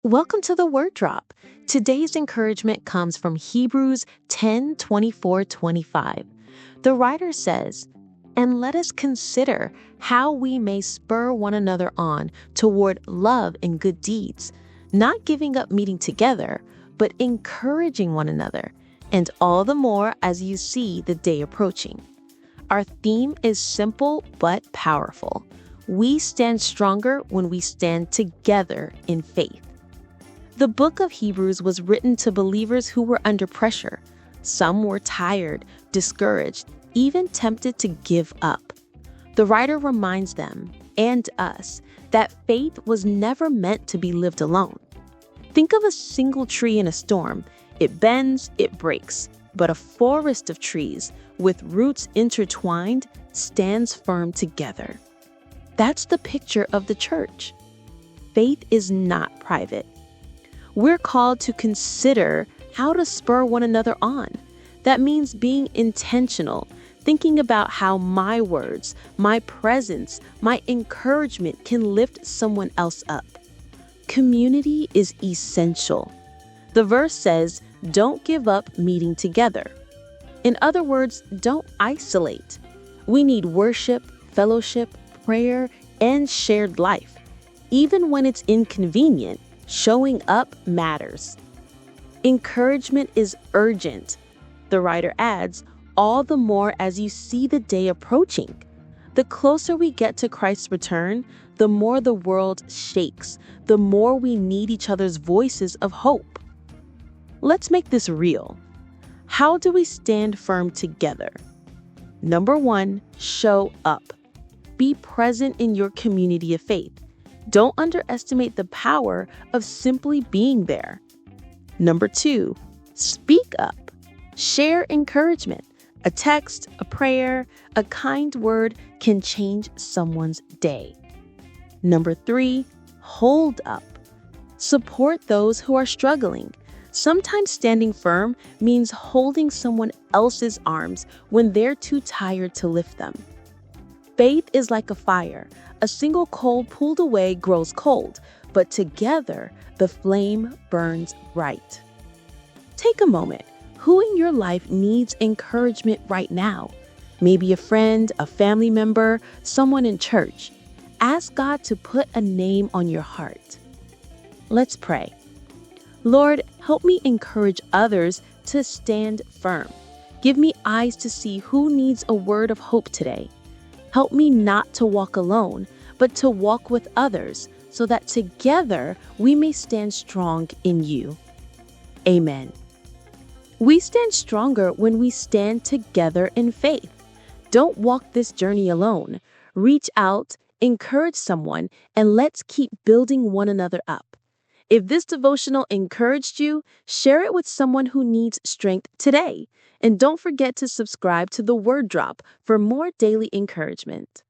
Welcome to the Word Drop. Today's encouragement comes from Hebrews 10:24-25. The writer says, "And let us consider how we may spur one another on toward love and good deeds, not giving up meeting together, but encouraging one another, and all the more as you see the day approaching." Our theme is simple but powerful. We stand stronger when we stand together in faith. The book of Hebrews was written to believers who were under pressure. Some were tired, discouraged, even tempted to give up. The writer reminds them, and us, that faith was never meant to be lived alone. Think of a single tree in a storm. It bends, it breaks, but a forest of trees, with roots intertwined, stands firm together. That's the picture of the church. Faith is not private. We're called to consider how to spur one another on. That means being intentional, thinking about how my words, my presence, my encouragement can lift someone else up. Community is essential. The verse says, "Don't give up meeting together." In other words, don't isolate. We need worship, fellowship, prayer, and shared life. Even when it's inconvenient, showing up matters. Encouragement is urgent. The writer adds, all the more as you see the day approaching. The closer we get to Christ's return, the more the world shakes, the more we need each other's voices of hope. Let's make this real. How do we stand firm together? Number 1, show up. Be present in your community of faith. Don't underestimate the power of simply being there. Number 2, speak up. Share encouragement. A text, a prayer, a kind word can change someone's day. Number 3, hold up. Support those who are struggling. Sometimes standing firm means holding someone else's arms when they're too tired to lift them. Faith is like a fire. A single coal pulled away grows cold, but together the flame burns bright. Take a moment. Who in your life needs encouragement right now? Maybe a friend, a family member, someone in church. Ask God to put a name on your heart. Let's pray. Lord, help me encourage others to stand firm. Give me eyes to see who needs a word of hope today. Help me not to walk alone, but to walk with others, so that together we may stand strong in you. Amen. We stand stronger when we stand together in faith. Don't walk this journey alone. Reach out, encourage someone, and let's keep building one another up. If this devotional encouraged you, share it with someone who needs strength today. And don't forget to subscribe to The Word Drop for more daily encouragement.